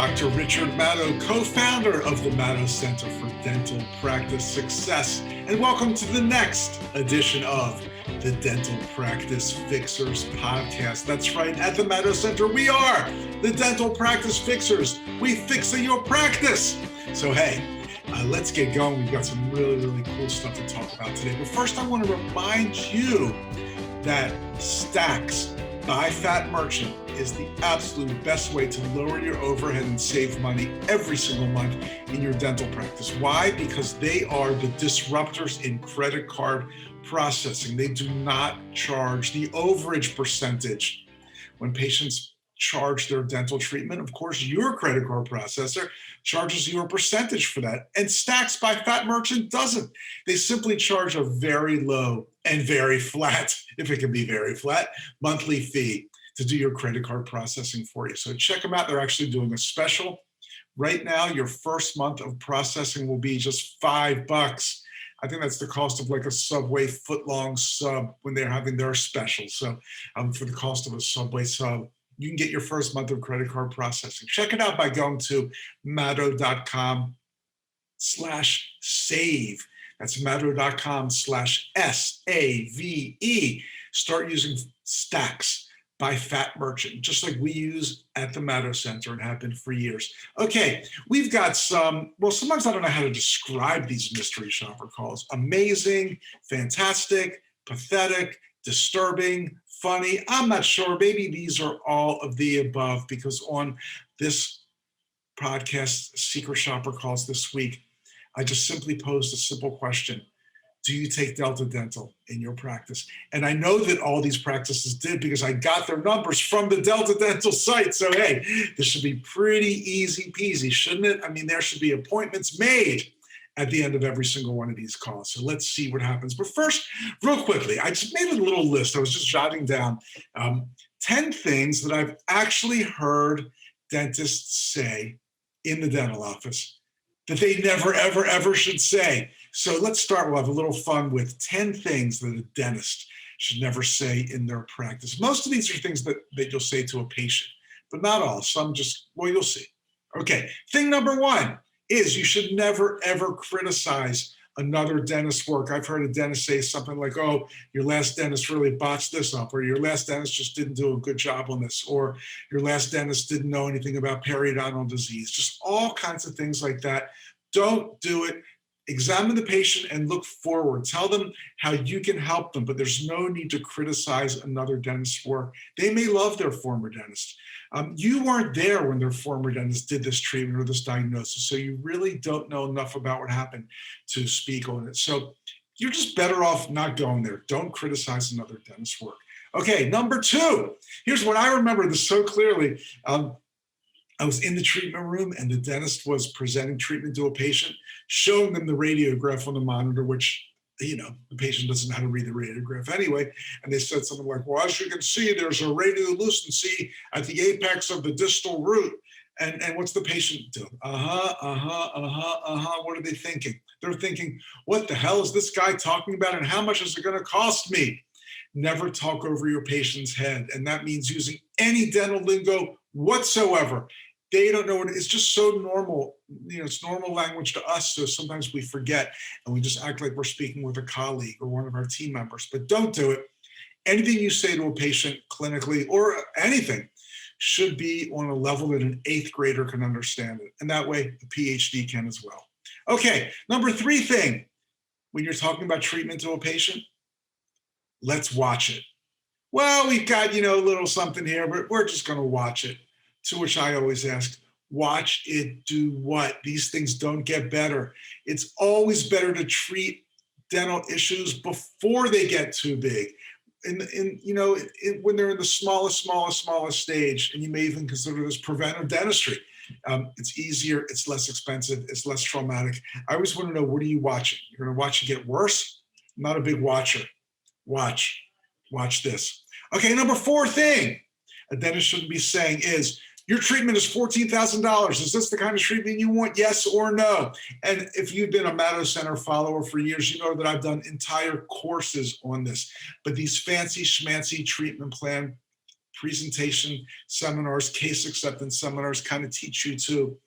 Dr. Richard Maddow, co-founder of the Maddow Center for Dental Practice Success, and welcome to the next edition of the Dental Practice Fixers podcast. That's right, at the Maddow Center, we are the Dental Practice Fixers. We fix your practice. So hey, let's get going. We've got some really cool stuff to talk about today. But first, I want to remind you that Stacks by Fat Merchant is the absolute best way to lower your overhead and save money every single month in your dental practice. Why? Because they are the disruptors in credit card processing. They do not charge the overage percentage when patients charge their dental treatment. Of course, your credit card processor charges you a percentage for that. And Stacks by Fat Merchant doesn't. They simply charge a very low and very flat, if it can be very flat, monthly fee to do your credit card processing for you. So check them out. They're actually doing a special. Right now, your first month of processing will be just $5. I think that's the cost of like a Subway foot-long sub when they're having their special. So for the cost of a Subway sub, you can get your first month of credit card processing. Check it out by going to maddow.com/save. That's maddow.com/SAVE. Start using Stacks by Fat Merchant, just like we use at the Maddow Center and have been for years. Okay, we've got sometimes I don't know how to describe these mystery shopper calls. Amazing, fantastic, pathetic, disturbing, funny. I'm not sure. Maybe these are all of the above, because on this podcast, Secret Shopper Calls this week, I just simply posed a simple question. Do you take Delta Dental in your practice? And I know that all these practices did, because I got their numbers from the Delta Dental site. So, hey, this should be pretty easy peasy, shouldn't it? I mean, there should be appointments made at the end of every single one of these calls. So let's see what happens. But first, real quickly, I just made a little list. I was just jotting down 10 things that I've actually heard dentists say in the dental office that they never, ever should say. So let's start. We'll have a little fun with 10 things that a dentist should never say in their practice. Most of these are things that you'll say to a patient, but not all. Some you'll see. Okay, thing number one is you should never, ever criticize another dentist's work. I've heard a dentist say something like, oh, your last dentist really botched this up, or your last dentist just didn't do a good job on this, or your last dentist didn't know anything about periodontal disease. Just all kinds of things like that. Don't do it. Examine the patient and look forward. Tell them how you can help them, but there's no need to criticize another dentist's work. They may love their former dentist. You weren't there when their former dentist did this treatment or this diagnosis, so you really don't know enough about what happened to speak on it. So you're just better off not going there. Don't criticize another dentist's work. Okay, number two. Here's what I remember this so clearly. I was in the treatment room and the dentist was presenting treatment to a patient, showing them the radiograph on the monitor, which, the patient doesn't know how to read the radiograph anyway. And they said something like, well, as you can see, there's a radiolucency at the apex of the distal root. And what's the patient doing? What are they thinking? They're thinking, what the hell is this guy talking about and how much is it going to cost me? Never talk over your patient's head. And that means using any dental lingo whatsoever. They don't know what it's just so normal. It's normal language to us. So sometimes we forget and we just act like we're speaking with a colleague or one of our team members, but don't do it. Anything you say to a patient clinically or anything should be on a level that an 8th grader can understand it. And that way a PhD can as well. Okay, number 3 thing, when you're talking about treatment to a patient, let's watch it. Well, we've got, a little something here, but we're just going to watch it. To which I always ask, watch it do what? These things don't get better. It's always better to treat dental issues before they get too big. When they're in the smallest stage, and you may even consider this preventive dentistry. It's easier, it's less expensive, it's less traumatic. I always want to know, what are you watching? You're going to watch it get worse? I'm not a big watcher. Watch this. Okay, number 4 thing a dentist shouldn't be saying is, your treatment is $14,000. Is this the kind of treatment you want? Yes or no? And if you've been a Maddow Center follower for years, you know that I've done entire courses on this. But these fancy schmancy treatment plan presentation seminars, case acceptance seminars kind of teach you to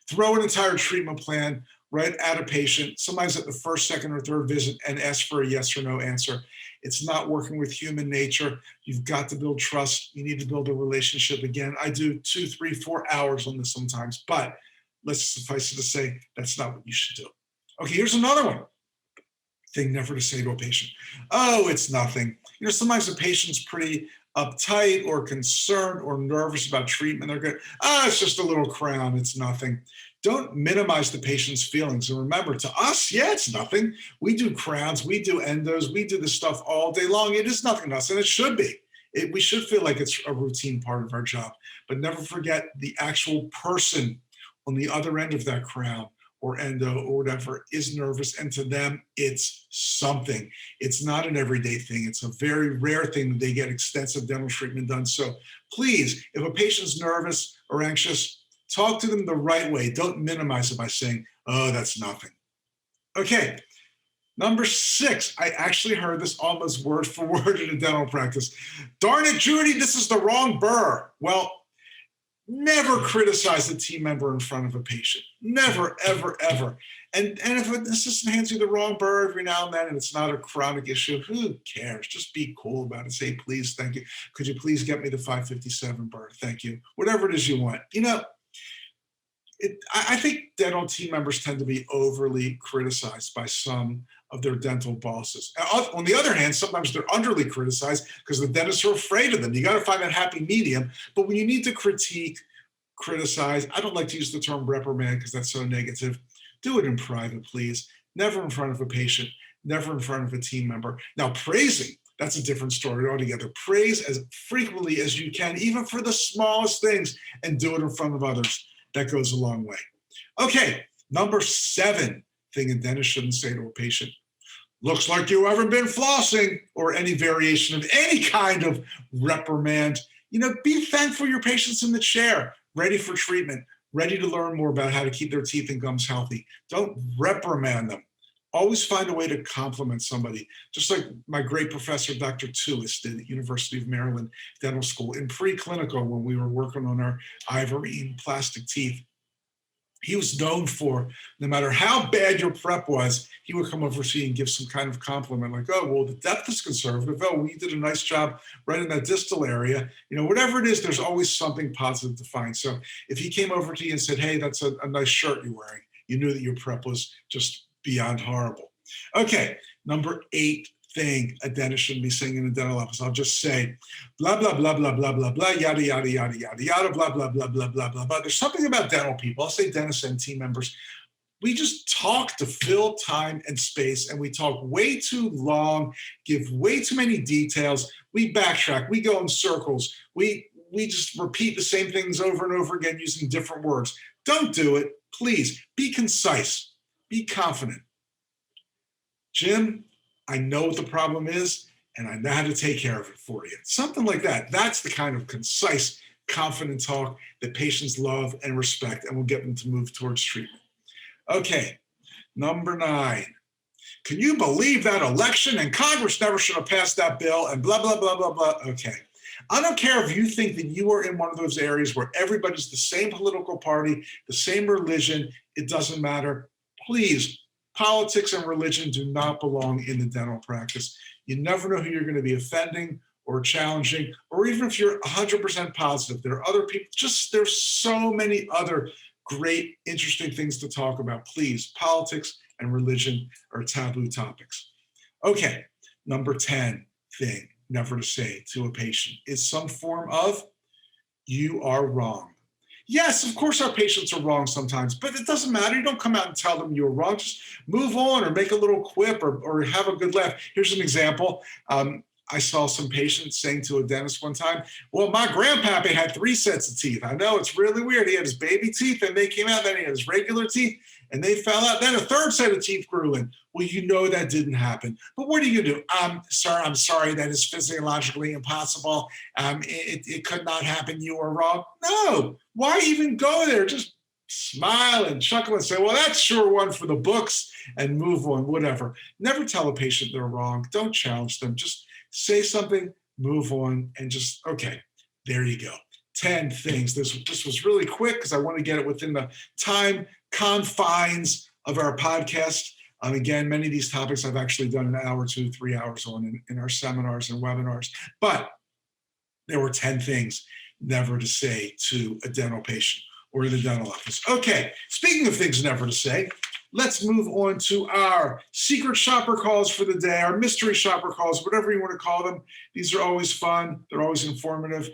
throw an entire treatment plan right at a patient, sometimes at the first, second, or third visit, and ask for a yes or no answer. It's not working with human nature. You've got to build trust. You need to build a relationship. Again, I do 2, 3, 4 hours on this sometimes, but let's suffice it to say, that's not what you should do. Okay, here's another one. Thing never to say to a patient. Oh, it's nothing. Sometimes the patient's pretty uptight or concerned or nervous about treatment. They're going, it's just a little crown. It's nothing. Don't minimize the patient's feelings. And remember, to us, yeah, it's nothing. We do crowns, we do endos, we do this stuff all day long. It is nothing to us, and it should be. We should feel like it's a routine part of our job. But never forget the actual person on the other end of that crown or endo or whatever is nervous, and to them, it's something. It's not an everyday thing. It's a very rare thing that they get extensive dental treatment done. So please, if a patient's nervous or anxious, talk to them the right way. Don't minimize it by saying, oh, that's nothing. Okay, number 6. I actually heard this almost word for word in a dental practice. Darn it, Judy, this is the wrong burr. Well, never criticize a team member in front of a patient. Never, ever, ever. And if an assistant hands you the wrong burr every now and then and it's not a chronic issue, who cares? Just be cool about it. Say, please, thank you. Could you please get me the 557 burr? Thank you. Whatever it is you want. I think dental team members tend to be overly criticized by some of their dental bosses. On the other hand, sometimes they're underly criticized because the dentists are afraid of them. You got to find that happy medium. But when you need to critique, criticize, I don't like to use the term reprimand because that's so negative. Do it in private, please. Never in front of a patient, never in front of a team member. Now, praising, that's a different story altogether. Praise as frequently as you can, even for the smallest things, and do it in front of others. That goes a long way. Okay, number 7 thing a dentist shouldn't say to a patient. Looks like you haven't been flossing, or any variation of any kind of reprimand. Be thankful your patient's in the chair, ready for treatment, ready to learn more about how to keep their teeth and gums healthy. Don't reprimand them. Always find a way to compliment somebody, just like my great professor, Dr. Tuis, did at University of Maryland Dental School in preclinical when we were working on our ivory and plastic teeth. He was known for, no matter how bad your prep was, he would come over to you and give some kind of compliment, like, oh, well, the depth is conservative. Oh, well, you did a nice job right in that distal area. Whatever it is, there's always something positive to find. So if he came over to you and said, hey, that's a nice shirt you're wearing, you knew that your prep was just beyond horrible. Okay, number 8 thing a dentist shouldn't be saying in a dental office. I'll just say, blah, blah, blah, blah, blah, blah, blah, yada, yada, yada, yada, yada, blah, blah, blah, blah, blah, blah, blah. There's something about dental people, I'll say dentists and team members, we just talk to fill time and space, and we talk way too long, give way too many details. We backtrack, we go in circles, we just repeat the same things over and over again using different words. Don't do it, please. Be concise. Be confident. Jim, I know what the problem is, and I know how to take care of it for you. Something like that. That's the kind of concise, confident talk that patients love and respect, and will get them to move towards treatment. Okay, number 9. Can you believe that election and Congress never should have passed that bill and blah, blah, blah, blah, blah. Okay. I don't care if you think that you are in one of those areas where everybody's the same political party, the same religion. It doesn't matter. Please, politics and religion do not belong in the dental practice. You never know who you're going to be offending or challenging, or even if you're 100% positive. There are other people, there's so many other great, interesting things to talk about. Please, politics and religion are taboo topics. Okay, number 10 thing never to say to a patient is some form of, you are wrong. Yes, of course our patients are wrong sometimes, but it doesn't matter. You don't come out and tell them you're wrong. Just move on or make a little quip or have a good laugh. Here's an example. I saw some patients saying to a dentist one time, well, my grandpappy had 3 sets of teeth. I know, it's really weird. He had his baby teeth and they came out, then he had his regular teeth and they fell out. Then a 3rd set of teeth grew in. Well, you know that didn't happen. But what do you do? I'm sorry, that is physiologically impossible. It could not happen. You were wrong. No, why even go there? Just smile and chuckle and say, well, that's sure one for the books, and move on, whatever. Never tell a patient they're wrong. Don't challenge them. Just say something, move on, and just, okay, There you go. 10 things. This was really quick because I want to get it within the time confines of our podcast. Again, many of these topics I've actually done an hour, 2, 3 hours on in our seminars and webinars. But there were 10 things never to say to a dental patient or in the dental office. Okay, speaking of things never to say, let's move on to our secret shopper calls for the day, our mystery shopper calls, whatever you want to call them. These are always fun. They're always informative.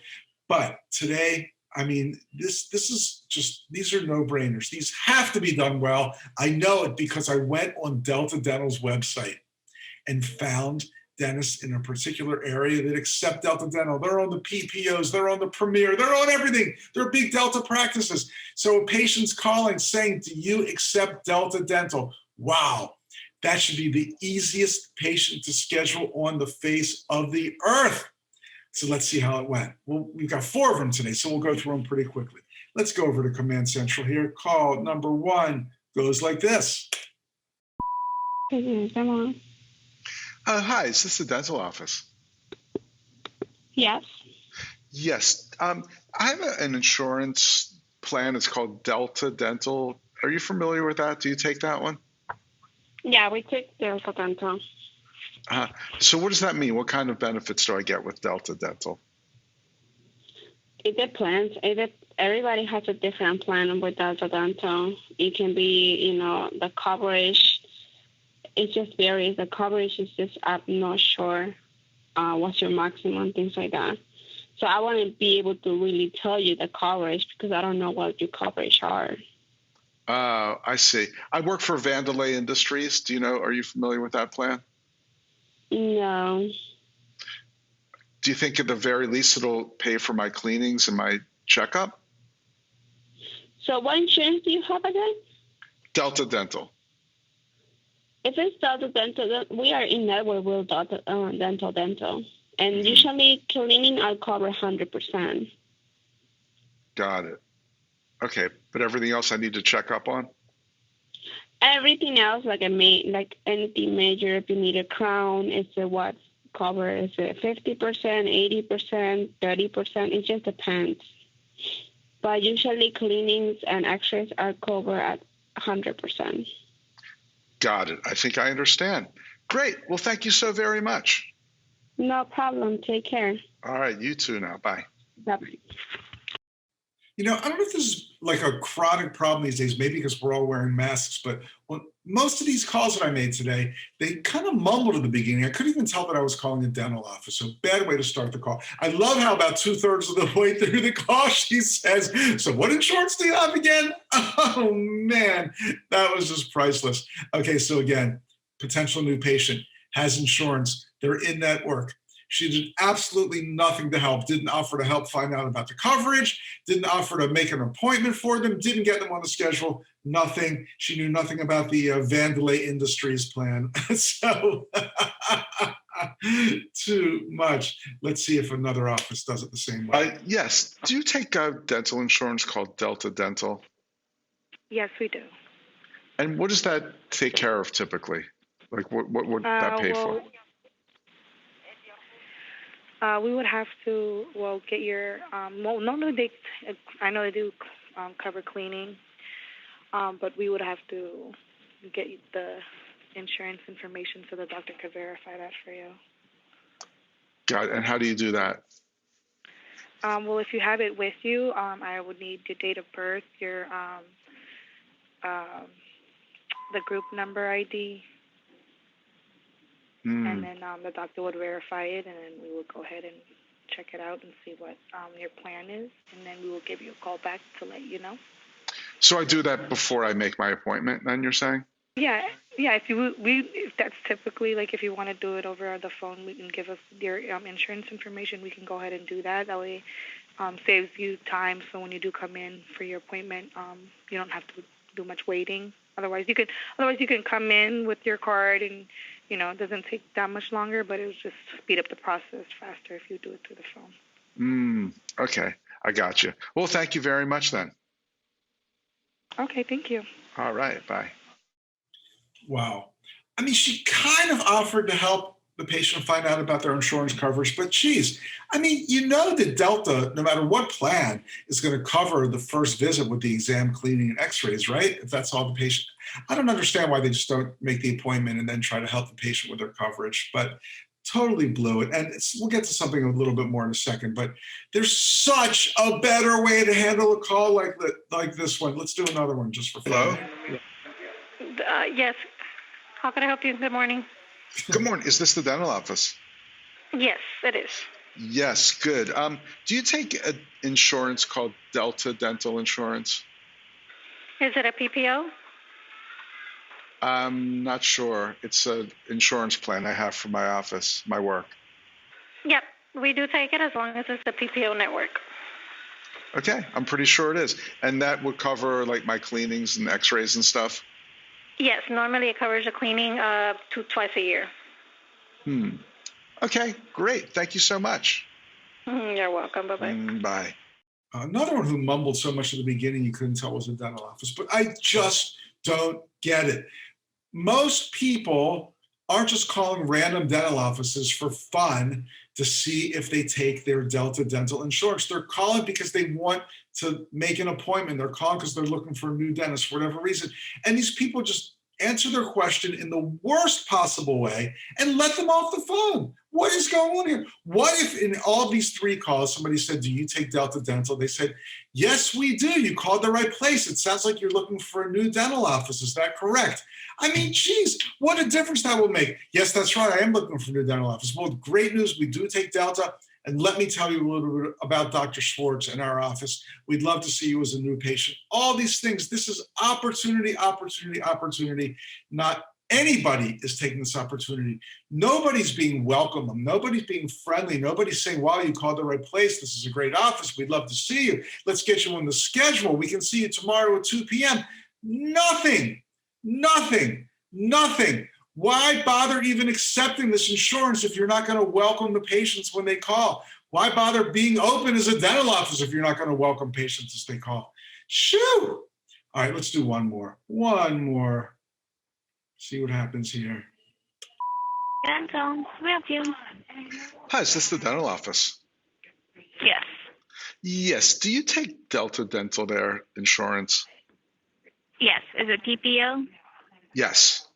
But today, I mean, this is just, these are no-brainers. These have to be done well. I know it because I went on Delta Dental's website and found dentists in a particular area that accept Delta Dental. They're on the PPOs, they're on the Premier, they're on everything. They're big Delta practices. So a patient's calling saying, do you accept Delta Dental? Wow, that should be the easiest patient to schedule on the face of the earth. So let's see how it went. Well, we've got 4 of them today, so we'll go through them pretty quickly. Let's go over to Command Central here. Call number 1 goes like this. Come on. Hi, is this the dental office? Yes. Yes. I have an insurance plan. It's called Delta Dental. Are you familiar with that? Do you take that one? Yeah, we take Delta Dental. So what does that mean? What kind of benefits do I get with Delta Dental? It depends. Everybody has a different plan with Delta Dental. It can be, the coverage. It just varies. The coverage is just, I'm not sure what's your maximum, things like that. So I want to be able to really tell you the coverage because I don't know what your coverage are. I see. I work for Vandalay Industries. Do you know, are you familiar with that plan? No. Do you think at the very least it'll pay for my cleanings and my checkup? So what insurance do you have again? Delta Dental. If it's Delta Dental, then we are in network with Delta Dental. And usually cleaning I cover 100%. Got it. Okay, but everything else I need to check up on? Everything else, like anything major, if you need a crown, it's a what cover? Is it 50%, 80%, 30%? It just depends. But usually cleanings and x-rays are covered at 100%. Got it. I think I understand. Great. Well, thank you so very much. No problem. Take care. All right. You too now. Bye. Bye-bye. I don't know if this is like a chronic problem these days, maybe because we're all wearing masks, but on most of these calls that I made today, they kind of mumbled at the beginning. I couldn't even tell that I was calling a dental office. So bad way to start the call. I love how about 2/3 of the way through the call, she says, so what insurance do you have again? Oh man, that was just priceless. Okay, so again, potential new patient has insurance. They're in network. She did absolutely nothing to help, didn't offer to help find out about the coverage, didn't offer to make an appointment for them, didn't get them on the schedule, nothing. She knew nothing about the Vandalay Industries plan. So too much. Let's see if another office does it the same way. Yes. Do you take dental insurance called Delta Dental? Yes, we do. And what does that take care of typically? Like what would that pay for? We would have to, get your, normally I know they do cover cleaning, but we would have to get the insurance information so the doctor could verify that for you. Got it. And how do you do that? If you have it with you, I would need your date of birth, your, the group number ID. And then the doctor would verify it, and then we would go ahead and check it out and see what your plan is, and then we will give you a call back to let you know. So I do that before I make my appointment, then you're saying? Yeah. If that's typically, like, if you want to do it over the phone, we can give us your insurance information. We can go ahead and do that. That way saves you time, so when you do come in for your appointment, you don't have to do much waiting. Otherwise, you can come in with your card and, it doesn't take that much longer, but it would just speed up the process faster if you do it through the phone. Okay. I got you. Well, thank you very much then. Okay, thank you. All right. Bye. Wow. I mean, she kind of offered to help the patient and find out about their insurance coverage. But geez, I mean, you know that Delta, no matter what plan, is going to cover the first visit with the exam, cleaning, and x-rays, right? If that's all the patient. I don't understand why they just don't make the appointment and then try to help the patient with their coverage, but totally blew it. And we'll get to something a little bit more in a second, but there's such a better way to handle a call like this one. Let's do another one just for fun. Hello? Yes. How can I help you? Good morning. Good morning. Is this the dental office? Yes, it is. Yes, good. Do you take an insurance called Delta Dental Insurance? Is it a PPO? I'm not sure. It's an insurance plan I have for my office, my work. Yep, we do take it as long as it's the PPO network. Okay, I'm pretty sure it is. And that would cover like my cleanings and x-rays and stuff? Yes, normally it covers the cleaning twice a year. Okay, great. Thank you so much. You're welcome. Bye-bye. Bye. Another one who mumbled so much at the beginning you couldn't tell was a dental office, but I just don't get it. Most people aren't just calling random dental offices for fun to see if they take their Delta dental insurance. They're calling because they want to make an appointment. They're calling because they're looking for a new dentist for whatever reason. And these people just answer their question in the worst possible way and let them off the phone. What is going on here? What if in all these 3 calls, somebody said, do you take Delta Dental? They said, yes, we do. You called the right place. It sounds like you're looking for a new dental office. Is that correct? I mean, geez, what a difference that will make. Yes, that's right. I am looking for a new dental office. Well, great news. We do take Delta. And let me tell you a little bit about Dr. Schwartz in our office. We'd love to see you as a new patient. All these things. This is opportunity, opportunity, opportunity. Not anybody is taking this opportunity. Nobody's being welcome. Nobody's being friendly. Nobody's saying, wow, you called the right place. This is a great office. We'd love to see you. Let's get you on the schedule. We can see you tomorrow at 2 p.m. Nothing. Why bother even accepting this insurance if you're not going to welcome the patients when they call? Why bother being open as a dental office if you're not going to welcome patients as they call? Shoo! All right, let's do one more. See what happens here. Dental, we help you. Hi, is this the dental office? Yes. Yes. Do you take Delta Dental there insurance? Yes. Is it PPO? Yes.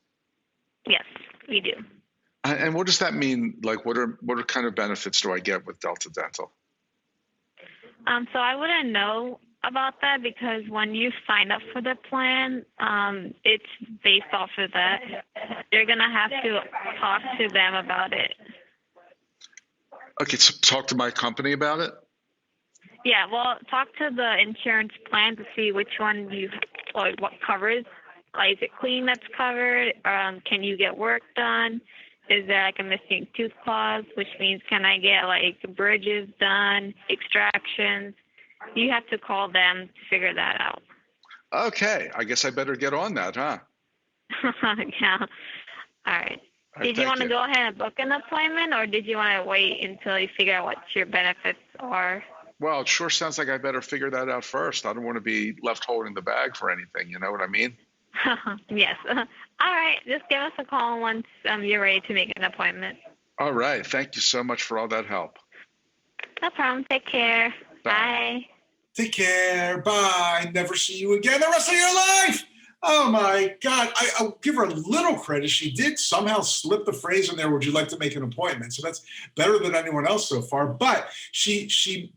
Yes, we do. And what does that mean? Like, what are kind of benefits do I get with Delta Dental? So I wouldn't know about that because when you sign up for the plan, it's based off of that. You're going to have to talk to them about it. Okay, so talk to my company about it? Yeah, well, talk to the insurance plan to see which one what covers. Like, is it clean that's covered? Can you get work done? Is there like a missing tooth clause, which means can I get like bridges done, extractions? You have to call them to figure that out. Okay, I guess I better get on that, huh? Yeah. All right. Did you want to go ahead and book an appointment, or did you want to wait until you figure out what your benefits are? Well, it sure sounds like I better figure that out first. I don't want to be left holding the bag for anything. You know what I mean? Yes. All right. Just give us a call once you're ready to make an appointment. All right. Thank you so much for all that help. No problem. Take care. Bye. Take care. Bye. Never see you again the rest of your life. Oh my God. I'll give her a little credit. She did somehow slip the phrase in there, would you like to make an appointment? So that's better than anyone else so far. But she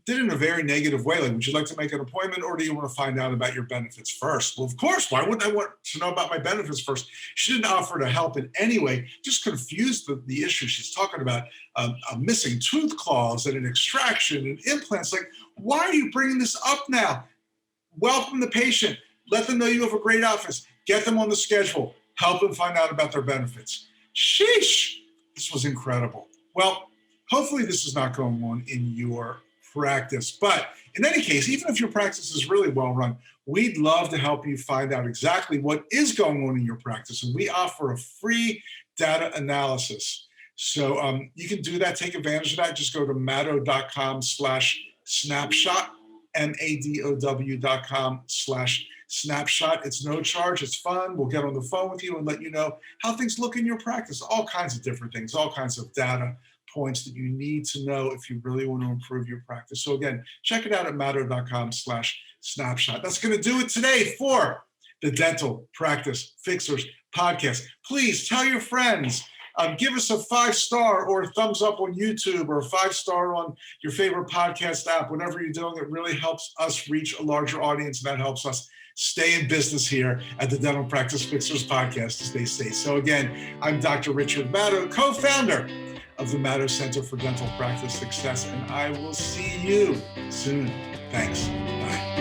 did it in a very negative way. Like, would you like to make an appointment, or do you want to find out about your benefits first? Well, of course. Why wouldn't I want to know about my benefits first? She didn't offer to help in any way, just confused the issue. She's talking about a missing tooth clause and an extraction and implants. Like, why are you bringing this up now? Welcome the patient. Let them know you have a great office. Get them on the schedule. Help them find out about their benefits. Sheesh. This was incredible. Well, hopefully this is not going on in your practice. But in any case, even if your practice is really well run, we'd love to help you find out exactly what is going on in your practice. And we offer a free data analysis. So you can do that. Take advantage of that. Just go to matto.com/snapshot. madow.com/snapshot. It's no charge. It's fun. We'll get on the phone with you and let you know how things look in your practice, all kinds of different things, all kinds of data points that you need to know if you really want to improve your practice. So again, check it out at madow.com/snapshot. That's going to do it today for the Dental Practice Fixers podcast. Please tell your friends. Give us a 5-star or a thumbs up on YouTube or a 5-star on your favorite podcast app. Whatever you're doing, it really helps us reach a larger audience, and that helps us stay in business here at the Dental Practice Fixers podcast, as they say. So again, I'm Dr. Richard Madow, co-founder of the Madow Center for Dental Practice Success, and I will see you soon. Thanks. Bye.